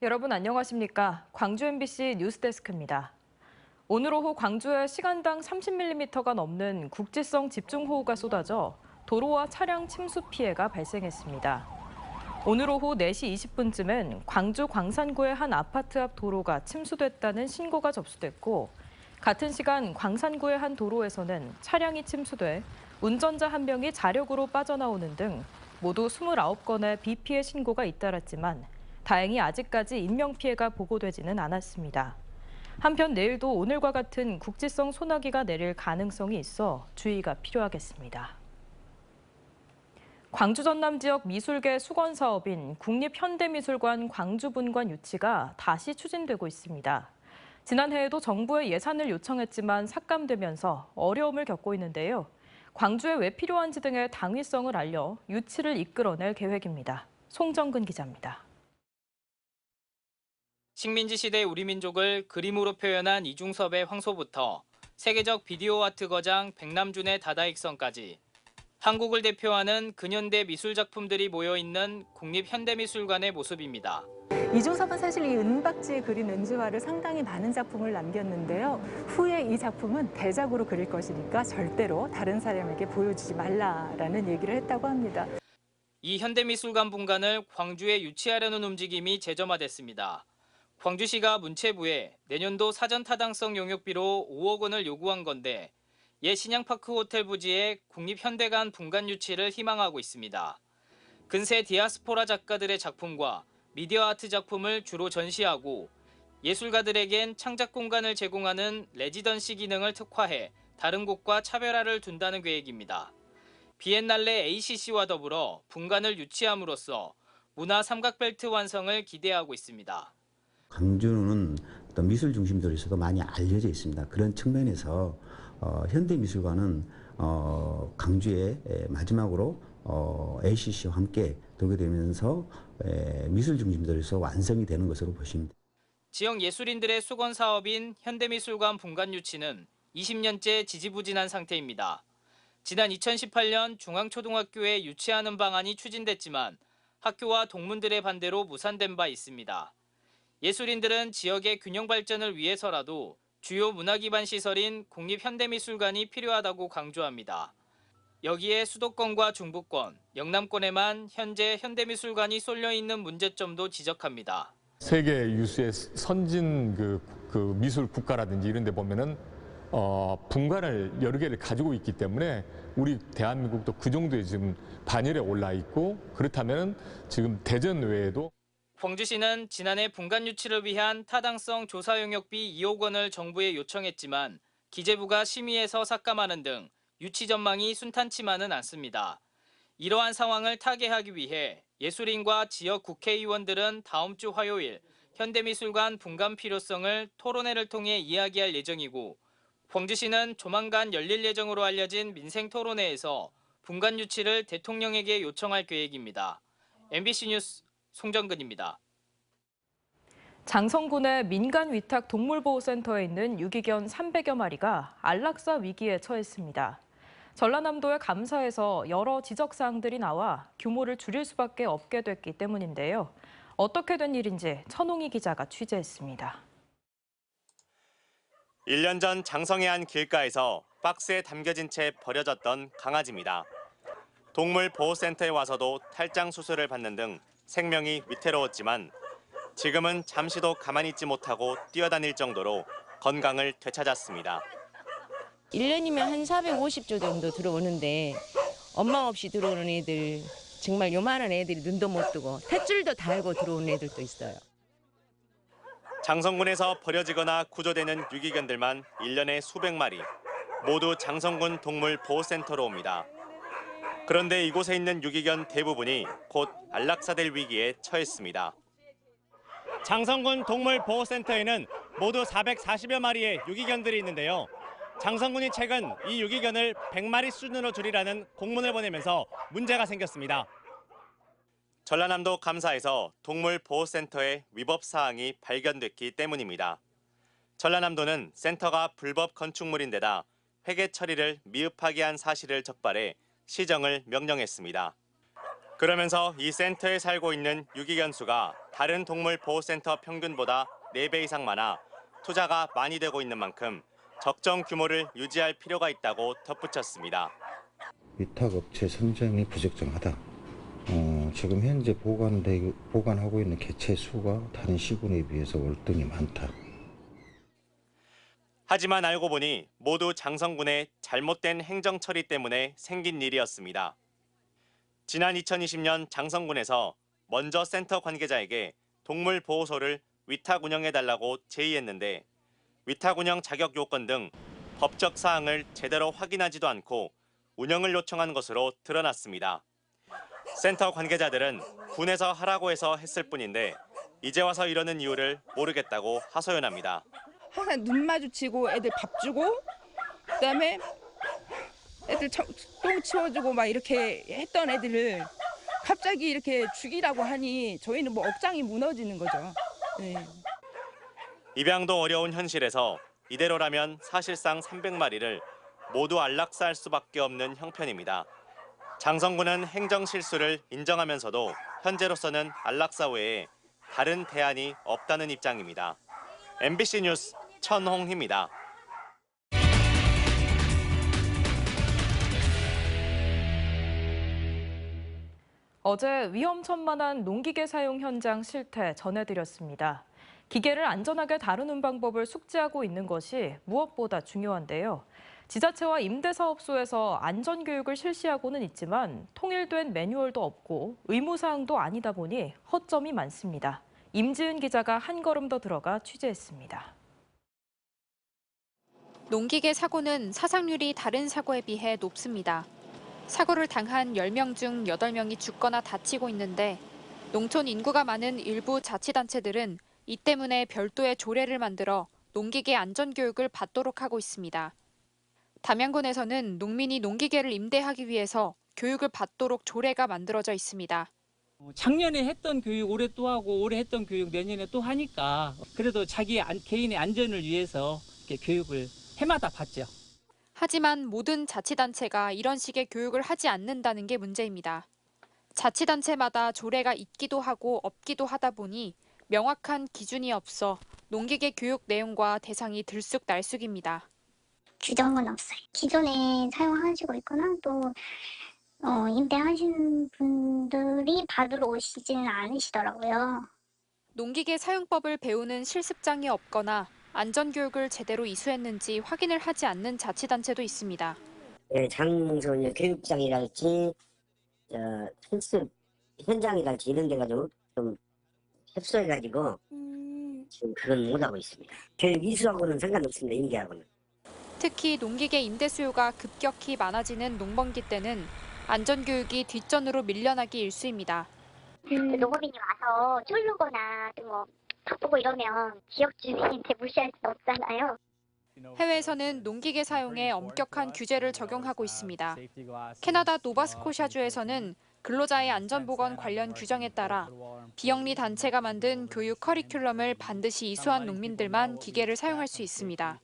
여러분 안녕하십니까? 광주 MBC 뉴스데스크입니다. 오늘 오후 광주에 시간당 30mm가 넘는 국지성 집중호우가 쏟아져 도로와 차량 침수 피해가 발생했습니다. 오늘 오후 4시 20분쯤엔 광주 광산구의 한 아파트 앞 도로가 침수됐다는 신고가 접수됐고, 같은 시간 광산구의 한 도로에서는 차량이 침수돼 운전자 1명이 자력으로 빠져나오는 등 모두 29건의 비 피해 신고가 잇따랐지만 다행히 아직까지 인명피해가 보고되지는 않았습니다. 한편 내일도 오늘과 같은 국지성 소나기가 내릴 가능성이 있어 주의가 필요하겠습니다. 광주 전남 지역 미술계 수건 사업인 국립현대미술관 광주분관 유치가 다시 추진되고 있습니다. 지난해에도 정부에 예산을 요청했지만 삭감되면서 어려움을 겪고 있는데요. 광주에 왜 필요한지 등의 당위성을 알려 유치를 이끌어낼 계획입니다. 송정근 기자입니다. 식민지 시대 우리 민족을 그림으로 표현한 이중섭의 황소부터 세계적 비디오 아트 거장 백남준의 다다익선까지 한국을 대표하는 근현대 미술 작품들이 모여있는 국립현대미술관의 모습입니다. 이중섭은 사실 이 은박지에 그린 은지화를 상당히 많은 작품을 남겼는데요. 후에 이 작품은 대작으로 그릴 것이니까 절대로 다른 사람에게 보여주지 말라라는 얘기를 했다고 합니다. 이 현대미술관 분관을 광주에 유치하려는 움직임이 재점화됐습니다. 광주시가 문체부에 내년도 사전 타당성 용역비로 5억 원을 요구한 건데 옛 신양파크 호텔 부지에 국립현대관 분관 유치를 희망하고 있습니다. 근세 디아스포라 작가들의 작품과 미디어 아트 작품을 주로 전시하고 예술가들에겐 창작 공간을 제공하는 레지던시 기능을 특화해 다른 곳과 차별화를 둔다는 계획입니다. 비엔날레 ACC와 더불어 분관을 유치함으로써 문화 삼각벨트 완성을 기대하고 있습니다. 광주는 어떤 미술 중심도로서도 많이 알려져 있습니다. 그런 측면에서 현대미술관은 광주에 마지막으로 ACC와 함께 돌게 되면서 미술 중심도로서 완성이 되는 것으로 보시면 됩니다. 지역 예술인들의 수건 사업인 현대미술관 분관 유치는 20년째 지지부진한 상태입니다. 지난 2018년 중앙초등학교에 유치하는 방안이 추진됐지만 학교와 동문들의 반대로 무산된 바 있습니다. 예술인들은 지역의 균형 발전을 위해서라도 주요 문화기반 시설인 국립현대미술관이 필요하다고 강조합니다. 여기에 수도권과 중부권, 영남권에만 현재 현대미술관이 쏠려 있는 문제점도 지적합니다. 세계 유수의 선진 미술 국가라든지 이런 데 보면은 분관을 여러 개를 가지고 있기 때문에 우리 대한민국도 그 정도의 지금 반열에 올라 있고, 그렇다면 지금 대전 외에도 광주시는 지난해 분관 유치를 위한 타당성 조사 용역비 2억 원을 정부에 요청했지만 기재부가 심의해서 삭감하는 등 유치 전망이 순탄치만은 않습니다. 이러한 상황을 타개하기 위해 예술인과 지역 국회의원들은 다음 주 화요일 현대미술관 분관 필요성을 토론회를 통해 이야기할 예정이고, 광주시는 조만간 열릴 예정으로 알려진 민생토론회에서 분관 유치를 대통령에게 요청할 계획입니다. MBC 뉴스 송정근입니다. 장성군의 민간 위탁 동물보호센터에 있는 유기견 300여 마리가 안락사 위기에 처했습니다. 전라남도의 감사에서 여러 지적사항들이 나와 규모를 줄일 수밖에 없게 됐기 때문인데요. 어떻게 된 일인지 천홍희 기자가 취재했습니다. 1년 전 장성의 한 길가에서 박스에 담겨진 채 버려졌던 강아지입니다. 동물보호센터에 와서도 탈장 수술을 받는 등 생명이 위태로웠지만 지금은 잠시도 가만히 있지 못하고 뛰어다닐 정도로 건강을 되찾았습니다. 1년이면 한 450조 정도 들어오는데 엄마 없이 들어오는 애들, 정말 요만한 애들이 눈도 못 뜨고 탯줄도 달고 들어오는 애들도 있어요. 장성군에서 버려지거나 구조되는 유기견들만 1년에 수백 마리, 모두 장성군 동물보호센터로 옵니다. 그런데 이곳에 있는 유기견 대부분이 곧 안락사될 위기에 처했습니다. 장성군 동물보호센터에는 모두 440여 마리의 유기견들이 있는데요. 장성군이 최근 이 유기견을 100마리 수준으로 줄이라는 공문을 보내면서 문제가 생겼습니다. 전라남도 감사에서 동물보호센터의 위법 사항이 발견됐기 때문입니다. 전라남도는 센터가 불법 건축물인데다 회계 처리를 미흡하게 한 사실을 적발해 시정을 명령했습니다. 그러면서 이 센터에 살고 있는 유기견 수가 다른 동물보호센터 평균보다 4배 이상 많아 투자가 많이 되고 있는 만큼 적정 규모를 유지할 필요가 있다고 덧붙였습니다. 위탁업체 선정이 부적정하다. 지금 현재 보관하고 있는 개체 수가 다른 시군에 비해서 월등히 많다. 하지만 알고 보니 모두 장성군의 잘못된 행정 처리 때문에 생긴 일이었습니다. 지난 2020년 장성군에서 먼저 센터 관계자에게 동물보호소를 위탁 운영해달라고 제의했는데 위탁 운영 자격 요건 등 법적 사항을 제대로 확인하지도 않고 운영을 요청한 것으로 드러났습니다. 센터 관계자들은 군에서 하라고 해서 했을 뿐인데 이제 와서 이러는 이유를 모르겠다고 하소연합니다. 항상 눈 마주치고 애들 밥 주고 그다음에 애들 똥 치워주고 막 이렇게 했던 애들을 갑자기 이렇게 죽이라고 하니 저희는 뭐 억장이 무너지는 거죠. 네. 입양도 어려운 현실에서 이대로라면 사실상 300마리를 모두 안락사할 수밖에 없는 형편입니다. 장성군은 행정 실수를 인정하면서도 현재로서는 안락사 외에 다른 대안이 없다는 입장입니다. MBC 뉴스 천홍희입니다. 어제 위험천만한 농기계 사용 현장 실태 전해드렸습니다. 기계를 안전하게 다루는 방법을 숙지하고 있는 것이 무엇보다 중요한데요. 지자체와 임대사업소에서 안전교육을 실시하고는 있지만 통일된 매뉴얼도 없고 의무사항도 아니다 보니 허점이 많습니다. 임지은 기자가 한 걸음 더 들어가 취재했습니다. 농기계 사고는 사상률이 다른 사고에 비해 높습니다. 사고를 당한 10명 중 8명이 죽거나 다치고 있는데 농촌 인구가 많은 일부 자치단체들은 이 때문에 별도의 조례를 만들어 농기계 안전교육을 받도록 하고 있습니다. 담양군에서는 농민이 농기계를 임대하기 위해서 교육을 받도록 조례가 만들어져 있습니다. 작년에 했던 교육 올해 또 하고 올해 했던 교육 내년에 또 하니까 그래도 자기 개인의 안전을 위해서 이렇게 교육을 해마다 받죠. 하지만 모든 자치단체가 이런 식의 교육을 하지 않는다는 게 문제입니다. 자치단체마다 조례가 있기도 하고 없기도 하다 보니 명확한 기준이 없어 농기계 교육 내용과 대상이 들쑥날쑥입니다. 규정은 없어요. 기존에 사용하시고 있거나 또 임대하신 분들이 받으러 오시지는 않으시더라고요. 농기계 사용법을 배우는 실습장이 없거나 안전교육을 제대로 이수했는지 확인을 하지 않는 자치단체도 있습니다. 장소냐 교육장이랄지 실습 현장이랄지 이런 데 가지고 좀 협소해가지고 지금 그건 못하고 있습니다. 교육 이수하고는 상관없습니다. 임대하고는. 특히 농기계 임대 수요가 급격히 많아지는 농번기 때는 안전교육이 뒷전으로 밀려나기 일쑤입니다. 농업인이 와서 쫄르거나 뭐 바쁘고 이러면 지역 주민한테 무시할 수 없잖아요. 해외에서는 농기계 사용에 엄격한 규제를 적용하고 있습니다. 캐나다 노바스코샤주에서는 근로자의 안전보건 관련 규정에 따라 비영리 단체가 만든 교육 커리큘럼을 반드시 이수한 농민들만 기계를 사용할 수 있습니다.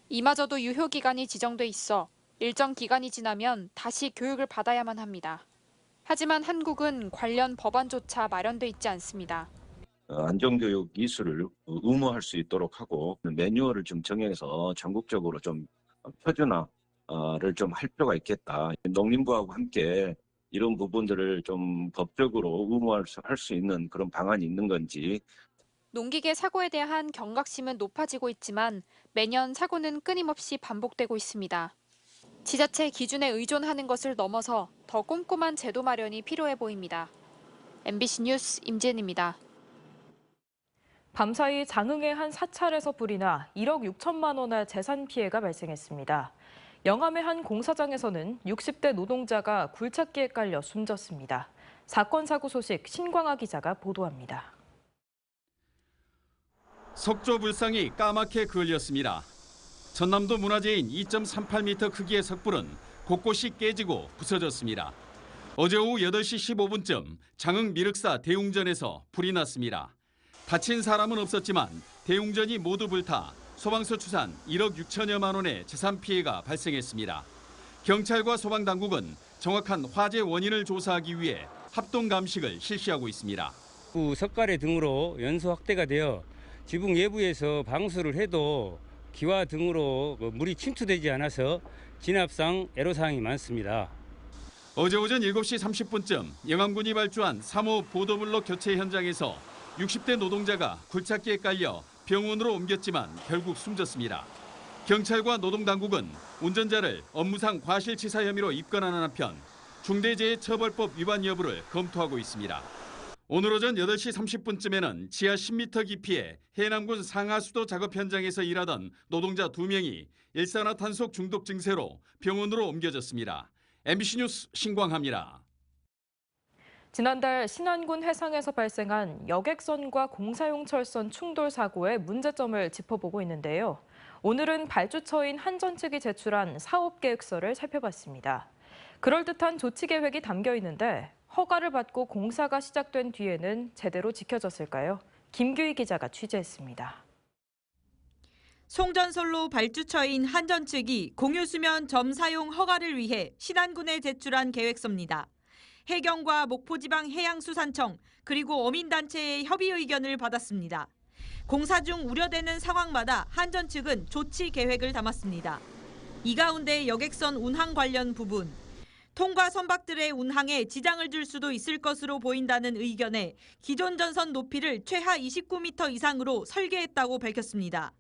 이마저도 유효기간이 지정돼 있어 일정 기간이 지나면 다시 교육을 받아야만 합니다. 하지만 한국은 관련 법안조차 마련돼 있지 않습니다. 안전교육 이수를 의무화할 수 있도록 하고 매뉴얼을 좀 정해서 전국적으로 좀 표준화를 좀 할 필요가 있겠다. 농림부하고 함께 이런 부분들을 좀 법적으로 의무화할 수 있는 그런 방안이 있는 건지. 농기계 사고에 대한 경각심은 높아지고 있지만 매년 사고는 끊임없이 반복되고 있습니다. 지자체 기준에 의존하는 것을 넘어서 더 꼼꼼한 제도 마련이 필요해 보입니다. MBC 뉴스 임지은입니다. 밤사이 장흥의 한 사찰에서 불이 나 1억 6천만 원의 재산 피해가 발생했습니다. 영암의 한 공사장에서는 60대 노동자가 굴착기에 깔려 숨졌습니다. 사건 사고 소식 신광아 기자가 보도합니다. 석조 불상이 까맣게 그을렸습니다. 전남도 문화재인 2.38m 크기의 석불은 곳곳이 깨지고 부서졌습니다. 어제 오후 8시 15분쯤 장흥 미륵사 대웅전에서 불이 났습니다. 다친 사람은 없었지만 대웅전이 모두 불타 소방서 추산 1억 6천여만 원의 재산 피해가 발생했습니다. 경찰과 소방당국은 정확한 화재 원인을 조사하기 위해 합동 감식을 실시하고 있습니다. 석가래 등으로 연소 확대가 되어 지붕 외부에서 방수를 해도 기와 등으로 물이 침투되지 않아서 진압상 애로사항이 많습니다. 어제 오전 7시 30분쯤 영암군이 발주한 3호 보도블록 교체 현장에서 60대 노동자가 굴착기에 깔려 병원으로 옮겼지만 결국 숨졌습니다. 경찰과 노동당국은 운전자를 업무상 과실치사 혐의로 입건하는 한편 중대재해처벌법 위반 여부를 검토하고 있습니다. 오늘 오전 8시 30분쯤에는 지하 10m 깊이의 해남군 상하수도 작업 현장에서 일하던 노동자 2명이 일산화탄소 중독 증세로 병원으로 옮겨졌습니다. MBC 뉴스 신광하입니다. 지난달 신안군 해상에서 발생한 여객선과 공사용 철선 충돌 사고의 문제점을 짚어보고 있는데요. 오늘은 발주처인 한전 측이 제출한 사업 계획서를 살펴봤습니다. 그럴듯한 조치 계획이 담겨 있는데 허가를 받고 공사가 시작된 뒤에는 제대로 지켜졌을까요? 김규희 기자가 취재했습니다. 송전솔로 발주처인 한전 측이 공유수면 점 사용 허가를 위해 신안군에 제출한 계획서입니다. 해경과 목포지방해양수산청 그리고 어민단체의 협의 의견을 받았습니다. 공사 중 우려되는 상황마다 한전 측은 조치 계획을 담았습니다. 이 가운데 여객선 운항 관련 부분, 통과 선박들의 운항에 지장을 줄 수도 있을 것으로 보인다는 의견에 기존 전선 높이를 최하 29m 이상으로 설계했다고 밝혔습니다.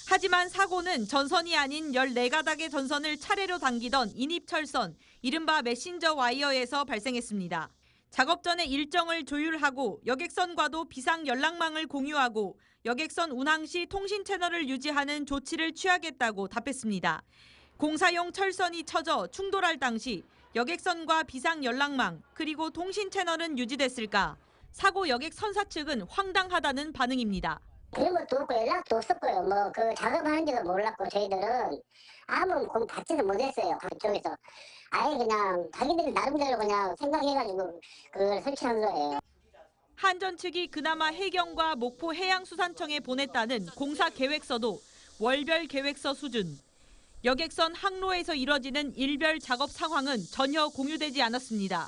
하지만 사고는 전선이 아닌 14가닥의 전선을 차례로 당기던 인입철선, 이른바 메신저 와이어에서 발생했습니다. 작업 전에 일정을 조율하고 여객선과도 비상 연락망을 공유하고 여객선 운항 시 통신 채널을 유지하는 조치를 취하겠다고 답했습니다. 공사용 철선이 쳐져 충돌할 당시 여객선과 비상 연락망 그리고 통신 채널은 유지됐을까? 사고 여객 선사 측은 황당하다는 반응입니다. 그런 것도 없고 연락도 없었고요. 뭐 그 작업하는지도 몰랐고 저희들은 아무 공 받지도 못했어요. 그쪽에서 아예 그냥 자기들이 나름대로 그냥 생각해가지고 그걸 설치한 거예요. 한전 측이 그나마 해경과 목포해양수산청에 보냈다는 공사 계획서도 월별 계획서 수준. 여객선 항로에서 이뤄지는 일별 작업 상황은 전혀 공유되지 않았습니다.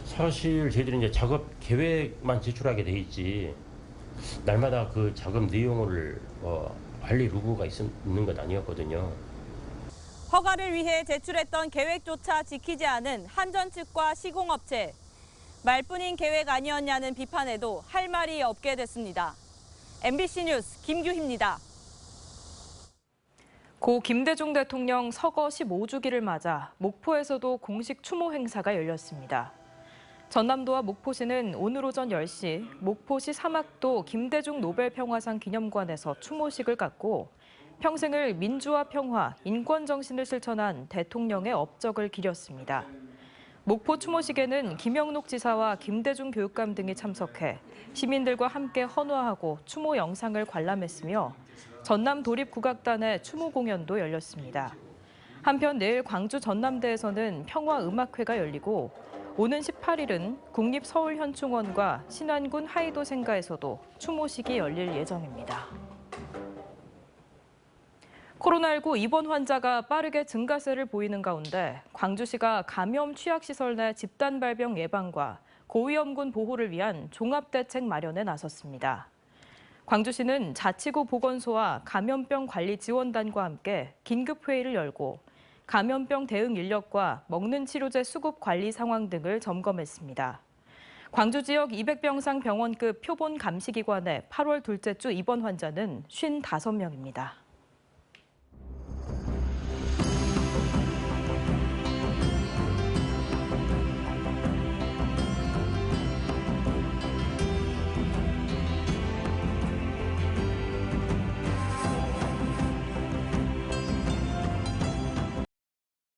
사실 저희들이 이제 작업 계획만 제출하게 돼 있지 날마다 그 작업 내용을 관리 루그가 있는 건 아니었거든요. 허가를 위해 제출했던 계획조차 지키지 않은 한전 측과 시공업체. 말뿐인 계획 아니었냐는 비판에도 할 말이 없게 됐습니다. MBC 뉴스 김규희입니다. 고 김대중 대통령 서거 15주기를 맞아 목포에서도 공식 추모 행사가 열렸습니다. 전남도와 목포시는 오늘 오전 10시 목포시 사막도 김대중 노벨평화상 기념관에서 추모식을 갖고 평생을 민주화 평화, 인권 정신을 실천한 대통령의 업적을 기렸습니다. 목포 추모식에는 김영록 지사와 김대중 교육감 등이 참석해 시민들과 함께 헌화하고 추모 영상을 관람했으며 전남 도립국악단의 추모 공연도 열렸습니다. 한편 내일 광주 전남대에서는 평화음악회가 열리고 오는 18일은 국립서울현충원과 신안군 하이도생가에서도 추모식이 열릴 예정입니다. 코로나19 입원 환자가 빠르게 증가세를 보이는 가운데 광주시가 감염 취약시설 내 집단 발병 예방과 고위험군 보호를 위한 종합대책 마련에 나섰습니다. 광주시는 자치구 보건소와 감염병 관리 지원단과 함께 긴급회의를 열고 감염병 대응 인력과 먹는 치료제 수급 관리 상황 등을 점검했습니다. 광주 지역 200병상 병원급 표본 감시기관의 8월 둘째 주 입원 환자는 55명입니다.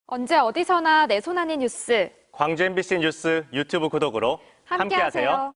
언제 어디서나 내 손 안의 뉴스. 광주 MBC 뉴스 유튜브 구독으로 함께하세요.